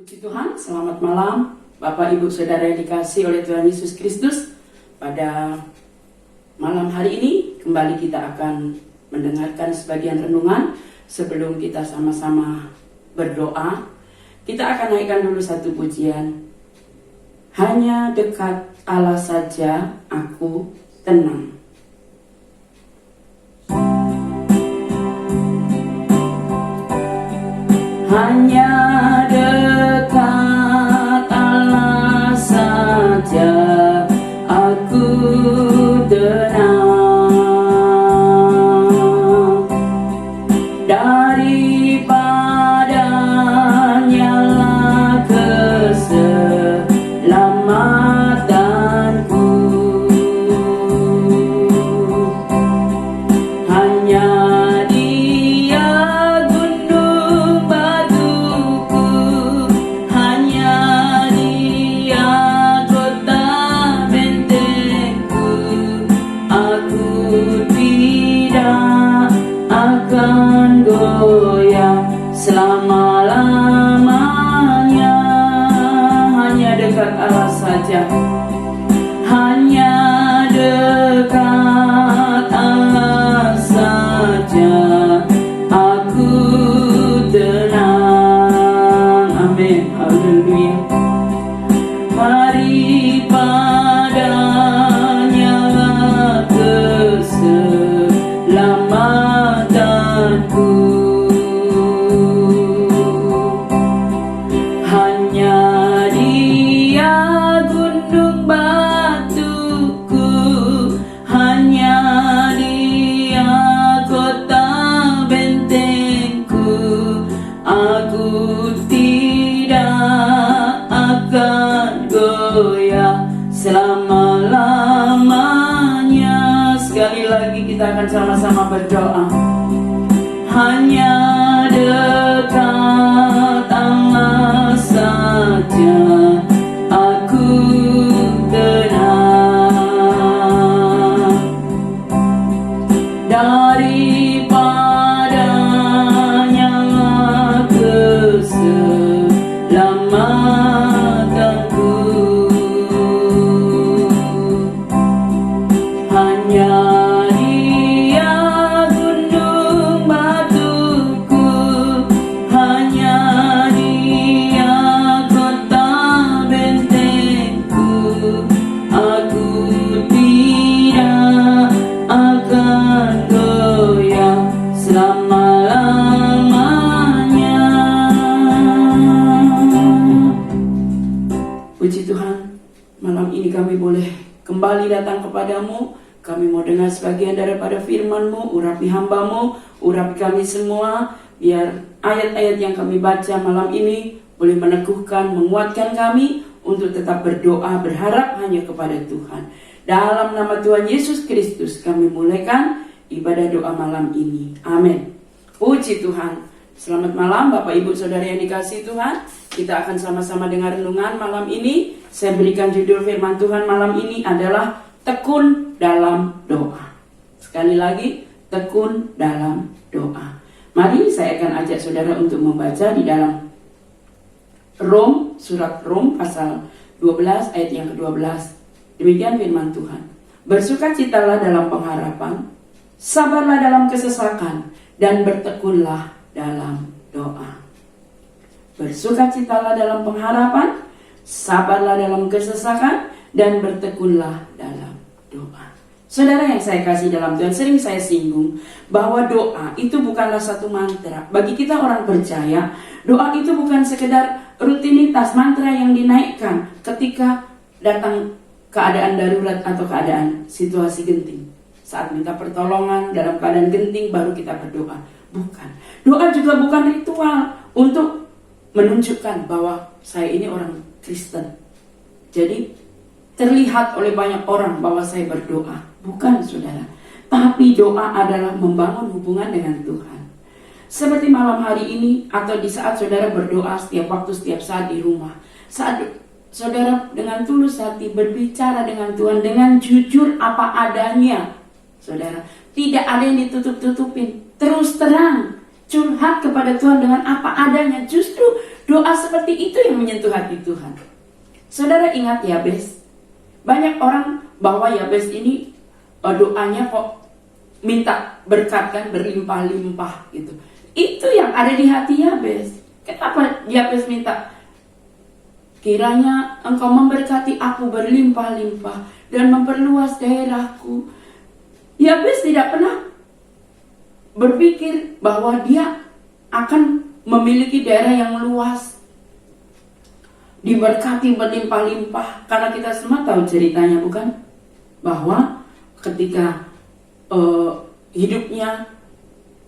Puji Tuhan, selamat malam Bapak Ibu Saudara yang dikasihi oleh Tuhan Yesus Kristus. Pada malam hari ini kembali kita akan mendengarkan sebagian renungan. Sebelum kita sama-sama berdoa, kita akan naikkan dulu satu pujian. Hanya dekat Allah saja aku tenang. Hanya dekat Allah saja aku tenang. Daripadanya lah keselamatanku. Hanya akan goyah selama-lamanya. Hanya dekat Allah saja, hanya dekat Allah saja aku tenang. Amin, haleluya. Mari padanya keselamatanku. Hanya Dia gunung batuku, hanya Dia kota bentengku. Aku tidak akan goyah selama-lamanya. Sekali lagi kita akan sama-sama berdoa. Hanya dekat Allah saja aku tenang. Daripadanya keselamatanku. Hanya Dia gunung batuku, hanya Dia kota bentengku. Aku tidak akan goyah selama-lamanya. Puji Tuhan, malam ini kami boleh kembali datang kepadamu. Kami mau dengar sebagian daripada firman-Mu. Urapi hamba-Mu, urapi kami semua, biar ayat-ayat yang kami baca malam ini boleh meneguhkan, menguatkan kami untuk tetap berdoa, berharap hanya kepada Tuhan. Dalam nama Tuhan Yesus Kristus kami mulaikan ibadah doa malam ini. Amin. Puji Tuhan. Selamat malam Bapak Ibu Saudara yang dikasihi Tuhan. Kita akan sama-sama dengar renungan malam ini. Saya berikan judul firman Tuhan malam ini adalah tekun dalam doa. Sekali lagi, tekun dalam doa. Mari saya akan ajak saudara untuk membaca di dalam surat Rom pasal 12 ayat yang ke-12. Demikian firman Tuhan. Bersukacitalah dalam pengharapan, sabarlah dalam kesesakan, dan bertekunlah dalam doa. Bersukacitalah dalam pengharapan, sabarlah dalam kesesakan, dan bertekunlah dalam doa. Saudara yang saya kasih dalam Tuhan, sering saya singgung bahwa doa itu bukanlah satu mantra. Bagi kita orang percaya, doa itu bukan sekedar rutinitas mantra yang dinaikkan ketika datang keadaan darurat atau keadaan situasi genting. Saat minta pertolongan dalam keadaan genting baru kita berdoa. Bukan. Doa juga bukan ritual untuk menunjukkan bahwa saya ini orang Kristen. Jadi terlihat oleh banyak orang bahwa saya berdoa. Bukan, saudara. Tapi doa adalah membangun hubungan dengan Tuhan. Seperti malam hari ini atau di saat saudara berdoa setiap waktu, setiap saat di rumah. Saat saudara dengan tulus hati berbicara dengan Tuhan dengan jujur apa adanya. Saudara, tidak ada yang ditutup-tutupin. Terus terang, curhat kepada Tuhan dengan apa adanya. Justru Doa seperti itu yang menyentuh hati Tuhan. Saudara ingat Yabes? Banyak orang bahwa Yabes ini doanya kok minta berkat kan, berlimpah-limpah gitu. Itu yang ada di hati Yabes. Kenapa Yabes minta? Kiranya engkau memberkati aku berlimpah-limpah dan memperluas daerahku. Yabes tidak pernah berpikir bahwa dia akan memiliki daerah yang luas, diberkati berlimpah-limpah. Karena kita semua tahu ceritanya, bukan? Bahwa ketika hidupnya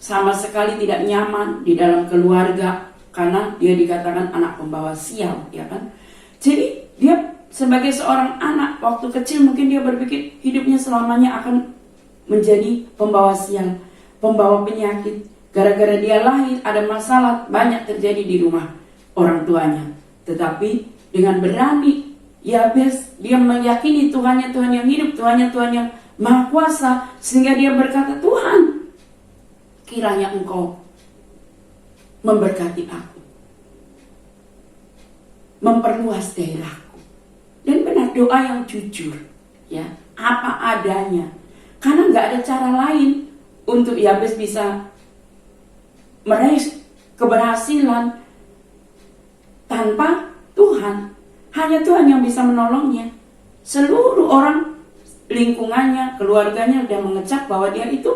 sama sekali tidak nyaman di dalam keluarga, karena dia dikatakan anak pembawa sial, ya kan? Jadi dia sebagai seorang anak waktu kecil mungkin dia berpikir hidupnya selamanya akan menjadi pembawa sial, pembawa penyakit. Gara-gara dia lahir ada masalah banyak terjadi di rumah orang tuanya. Tetapi dengan berani Yabes dia meyakini Tuhannya Tuhan yang hidup, Tuhannya Tuhan yang Maha Kuasa, sehingga dia berkata, Tuhan, kiranya engkau memberkati aku, memperluas daerahku. Dan benar, doa yang jujur, ya, apa adanya. Karena nggak ada cara lain untuk Yabes bisa meraih keberhasilan tanpa Tuhan. Hanya Tuhan yang bisa menolongnya. Seluruh orang lingkungannya, keluarganya udah mengecap bahwa dia itu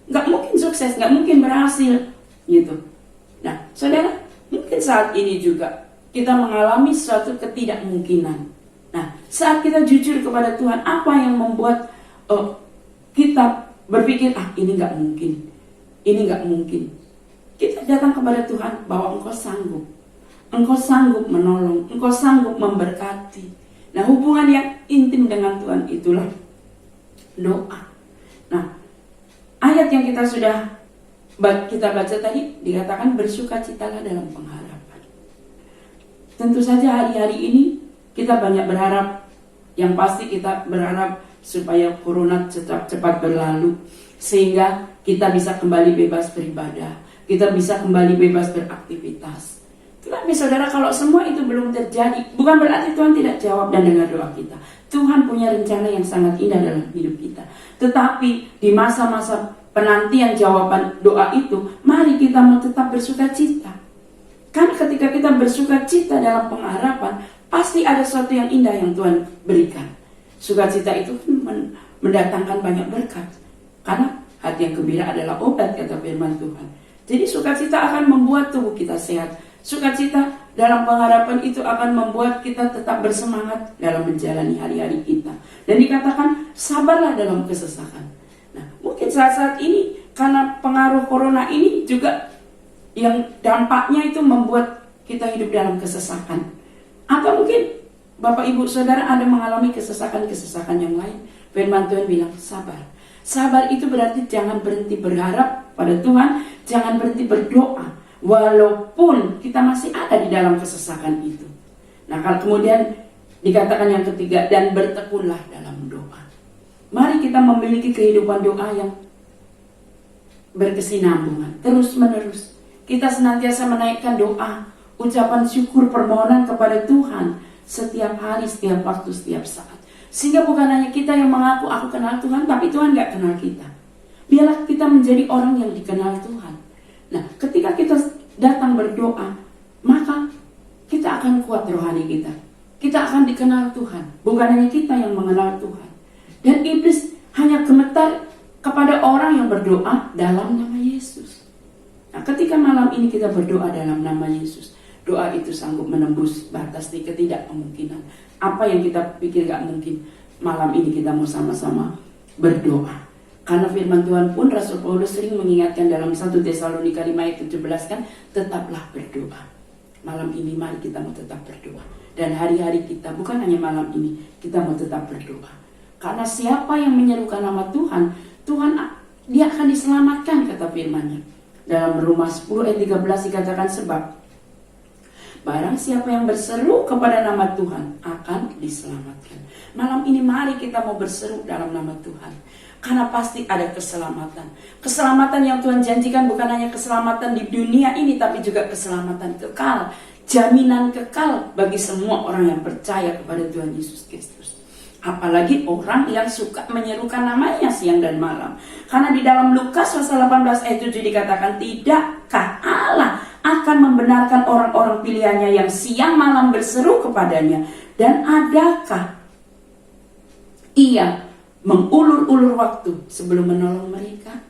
nggak mungkin sukses, nggak mungkin berhasil, gitu. Nah, saudara, mungkin saat ini juga kita mengalami suatu ketidakmungkinan. Nah, saat kita jujur kepada Tuhan, apa yang membuat kita berpikir, ini nggak mungkin, ini nggak mungkin. Kita datang kepada Tuhan bahwa Engkau sanggup menolong, Engkau sanggup memberkati. Nah, hubungan yang intim dengan Tuhan itulah doa. Nah, ayat yang kita baca tadi dikatakan bersukacitalah dalam pengharapan. Tentu saja hari-hari ini kita banyak berharap, yang pasti kita berharap supaya corona cepat berlalu, sehingga kita bisa kembali bebas beribadah, kita bisa kembali bebas beraktivitas. Tetapi saudara, kalau semua itu belum terjadi, bukan berarti Tuhan tidak jawab dan dengar doa kita. Tuhan punya rencana yang sangat indah dalam hidup kita. Tetapi di masa-masa penantian jawaban doa itu, mari kita tetap bersuka cita. Karena ketika kita bersuka cita dalam pengharapan, pasti ada sesuatu yang indah yang Tuhan berikan. Sukacita itu mendatangkan banyak berkat. Karena hati yang gembira adalah obat, kata firman Tuhan. Jadi sukacita akan membuat tubuh kita sehat. Sukacita dalam pengharapan itu akan membuat kita tetap bersemangat dalam menjalani hari-hari kita. Dan dikatakan sabarlah dalam kesesakan. Nah, mungkin saat-saat ini karena pengaruh corona ini juga yang dampaknya itu membuat kita hidup dalam kesesakan. Atau mungkin Bapak Ibu Saudara ada mengalami kesesakan-kesesakan yang lain. Firman Tuhan bilang sabar. Sabar itu berarti jangan berhenti berharap pada Tuhan, jangan berhenti berdoa. Walaupun kita masih ada di dalam kesesakan itu. Nah, kalau kemudian dikatakan yang ketiga, dan bertekunlah dalam doa. Mari kita memiliki kehidupan doa yang berkesinambungan, terus menerus. Kita senantiasa menaikkan doa, ucapan syukur, permohonan kepada Tuhan setiap hari, setiap waktu, setiap saat. Sehingga bukan hanya kita yang mengaku aku kenal Tuhan, tapi Tuhan gak kenal kita. Biarlah kita menjadi orang yang dikenal Tuhan. Nah, ketika kita datang berdoa, maka kita akan kuat rohani kita. Kita akan dikenal Tuhan. Bukan hanya kita yang mengenal Tuhan. Dan iblis hanya gemetar kepada orang yang berdoa dalam nama Yesus. Nah, ketika malam ini kita berdoa dalam nama Yesus, doa itu sanggup menembus batas ketidakmungkinan. Apa yang kita pikir gak mungkin, malam ini kita mau sama-sama berdoa. Karena firman Tuhan pun Rasul Paulus sering mengingatkan dalam 1 Tesalonika 5 ayat 17 kan, tetaplah berdoa. Malam ini mari kita mau tetap berdoa. Dan hari-hari kita, bukan hanya malam ini, kita mau tetap berdoa. Karena siapa yang menyerukan nama Tuhan, dia akan diselamatkan, kata firman-Nya. Dalam Roma 10 ayat 13 dikatakan, sebab barang siapa yang berseru kepada nama Tuhan akan diselamatkan. Malam ini mari kita mau berseru dalam nama Tuhan. Karena pasti ada keselamatan. Keselamatan yang Tuhan janjikan bukan hanya keselamatan di dunia ini, tapi juga keselamatan kekal jaminan kekal bagi semua orang yang percaya kepada Tuhan Yesus Kristus. Apalagi orang yang suka menyerukan namanya siang dan malam. Karena di dalam Lukas pasal 18 ayat 7 dikatakan, tidakkah Allah akan membenarkan orang-orang pilihannya yang siang malam berseru kepadanya? Dan adakah ia mengulur-ulur waktu sebelum menolong mereka?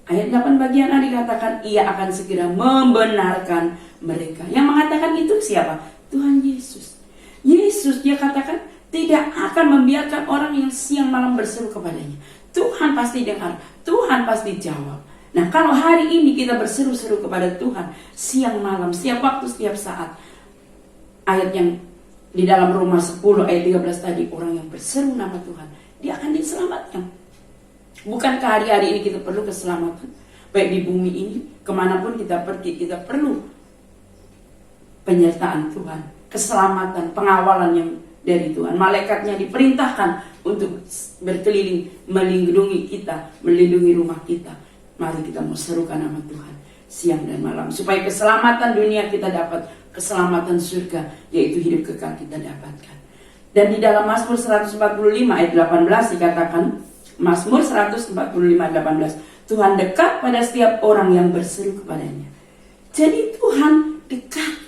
Ayat 8 bagian A dikatakan, ia akan segera membenarkan mereka. Yang mengatakan itu siapa? Tuhan Yesus. Yesus, dia katakan, tidak akan membiarkan orang yang siang malam berseru kepadanya. Tuhan pasti dengar, Tuhan pasti jawab. Nah, kalau hari ini kita berseru-seru kepada Tuhan siang malam, setiap waktu, setiap saat, ayat yang di dalam Roma 10 ayat 13 tadi, orang yang berseru nama Tuhan, dia akan diselamatkan. Bukankah hari-hari ini kita perlu keselamatan? Baik di bumi ini, kemanapun kita pergi, kita perlu penyertaan Tuhan, keselamatan, pengawalan yang dari Tuhan. Malaikatnya diperintahkan untuk berkeliling, melindungi kita, melindungi rumah kita. Mari kita mau serukan nama Tuhan siang dan malam, supaya keselamatan dunia kita dapat, keselamatan surga, yaitu hidup kekal kita dapatkan. Dan di dalam Mazmur 145 ayat 18 dikatakan, Mazmur 145 ayat 18, Tuhan dekat pada setiap orang yang berseru kepadanya. Jadi Tuhan dekat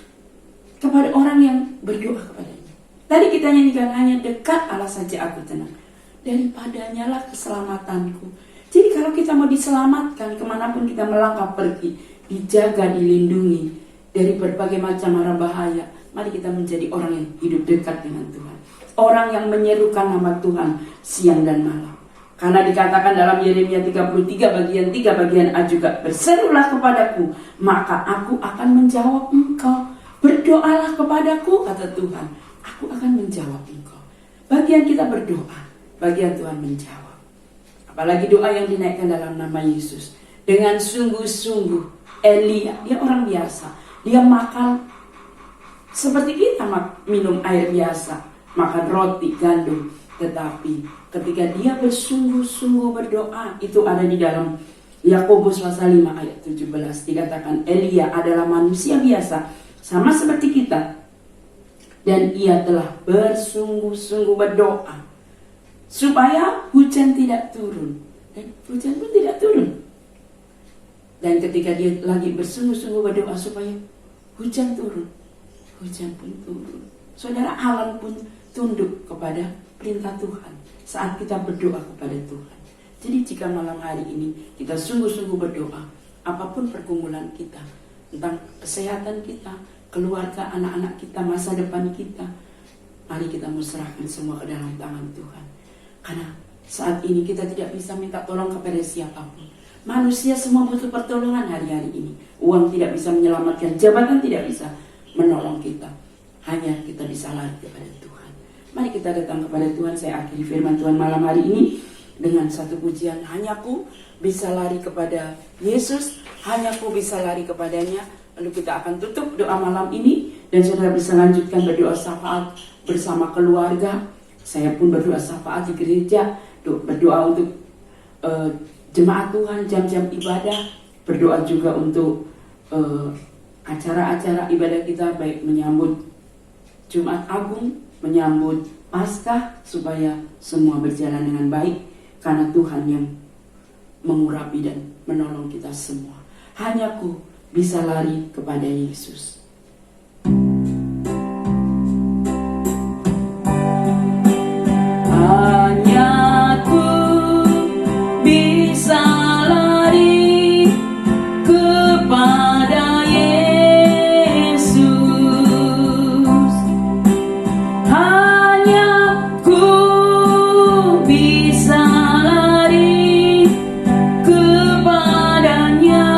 kepada orang yang berdoa kepadanya. Tadi kita nyanyikan, hanya dekat Allah saja aku tenang, daripadanya lah keselamatanku. Jadi kalau kita mau diselamatkan, kemanapun kita melangkah pergi, dijaga, dilindungi dari berbagai macam mara bahaya, mari kita menjadi orang yang hidup dekat dengan Tuhan. Orang yang menyerukan nama Tuhan siang dan malam. Karena dikatakan dalam Yeremia 33 bagian 3 bagian A juga, berserulah kepadaku, maka aku akan menjawab engkau. Berdoalah kepadaku, kata Tuhan, aku akan menjawab engkau. Bagian kita berdoa, bagian Tuhan menjawab. Apalagi doa yang dinaikkan dalam nama Yesus. Dengan sungguh-sungguh, Elia, dia orang biasa. Dia makan seperti kita minum air biasa, makan roti, gandum. Tetapi ketika dia bersungguh-sungguh berdoa, itu ada di dalam Yakobus pasal 5 ayat 17. Dikatakan Elia adalah manusia biasa, sama seperti kita. Dan ia telah bersungguh-sungguh berdoa supaya hujan tidak turun. Dan hujan pun tidak turun. Dan ketika dia lagi bersungguh-sungguh berdoa supaya hujan turun, hujan pun turun. Saudara, alam pun tunduk kepada perintah Tuhan saat kita berdoa kepada Tuhan. Jadi jika malam hari ini kita sungguh-sungguh berdoa, apapun pergumulan kita, tentang kesehatan kita, keluarga, anak-anak kita, masa depan kita, mari kita serahkan semua ke dalam tangan Tuhan. Karena saat ini kita tidak bisa minta tolong kepada siapapun. Manusia semua butuh pertolongan hari-hari ini. Uang tidak bisa menyelamatkan, jabatan tidak bisa menolong kita. Hanya kita bisa lari kepada Tuhan. Mari kita datang kepada Tuhan. Saya akhiri firman Tuhan malam hari ini dengan satu pujian. Hanya ku bisa lari kepada Yesus, hanya ku bisa lari kepadanya. Lalu kita akan tutup doa malam ini, dan saudara bisa lanjutkan berdoa syafaat bersama keluarga. Saya pun berdoa syafaat di gereja, berdoa untuk jemaat Tuhan, jam-jam ibadah, berdoa juga untuk acara-acara ibadah kita, baik menyambut Jumat Agung, menyambut Paskah, supaya semua berjalan dengan baik, karena Tuhan yang mengurapi dan menolong kita semua. Hanya ku bisa lari kepada Yesus. Hanya ku bisa lari kepada Yesus. Hanya ku bisa lari kepadanya.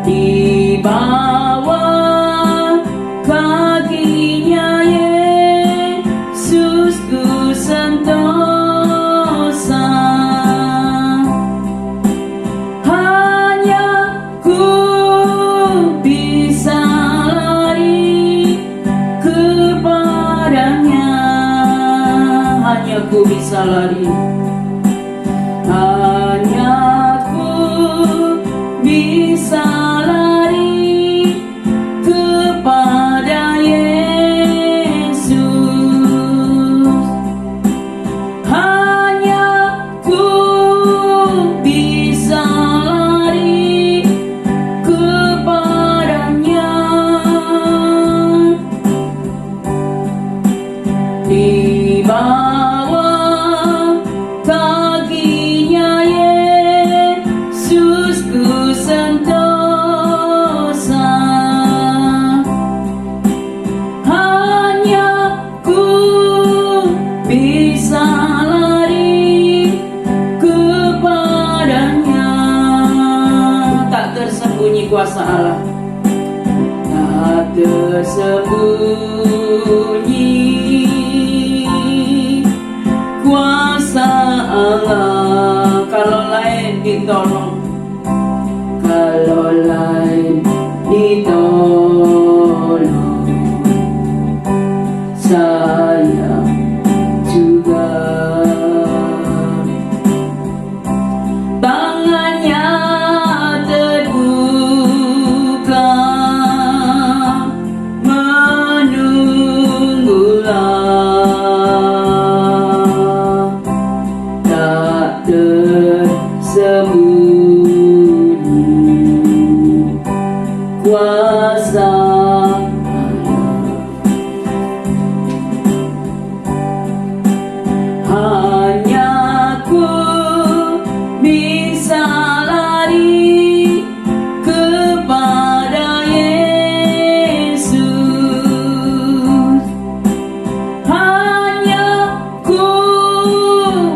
Di bawah kakinya Yesus ku sentosa. Hanya ku bisa lari kepadanya. Hanya ku bisa lari. Hanya ku bisa kuasa Allah tak tersembunyi. Kuasa Allah, kalau lain ditolong, kalau lain ditolong, saya juga. Tangannya terbuka, menunggulah, tak tersembunyi. Kuasa hanya ku bisa lari kepada Yesus. Hanya ku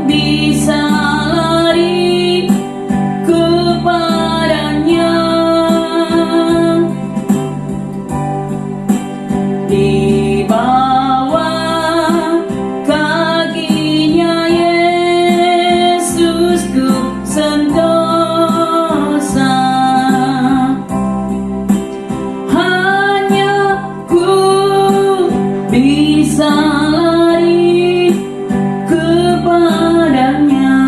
bisa lari kepadanya. Di bawah kakinya Yesus ku sentosa. Hanya ku bisa lari kepadanya.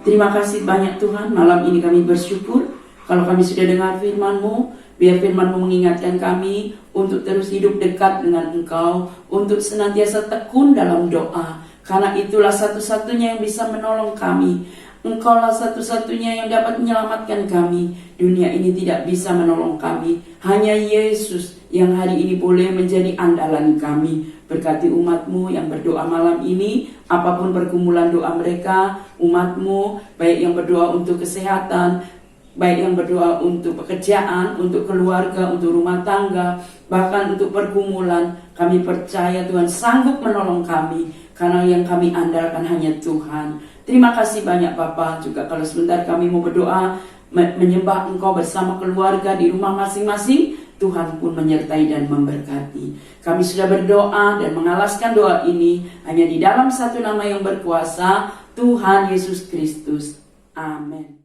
Terima kasih banyak Tuhan, malam ini kami bersyukur kalau kami sudah dengar firman-Mu. Biar firman-Mu mengingatkan kami untuk terus hidup dekat dengan Engkau, untuk senantiasa tekun dalam doa. Karena itulah satu-satunya yang bisa menolong kami. Engkaulah satu-satunya yang dapat menyelamatkan kami. Dunia ini tidak bisa menolong kami. Hanya Yesus yang hari ini boleh menjadi andalan kami. Berkati umat-Mu yang berdoa malam ini, apapun pergumulan doa mereka, umat-Mu, baik yang berdoa untuk kesehatan, baik yang berdoa untuk pekerjaan, untuk keluarga, untuk rumah tangga, bahkan untuk pergumulan, kami percaya Tuhan sanggup menolong kami, karena yang kami andalkan hanya Tuhan. Terima kasih banyak Bapa. Juga kalau sebentar kami mau berdoa, menyembah Engkau bersama keluarga di rumah masing-masing, Tuhan pun menyertai dan memberkati. Kami sudah berdoa dan mengalaskan doa ini hanya di dalam satu nama yang berkuasa, Tuhan Yesus Kristus. Amin.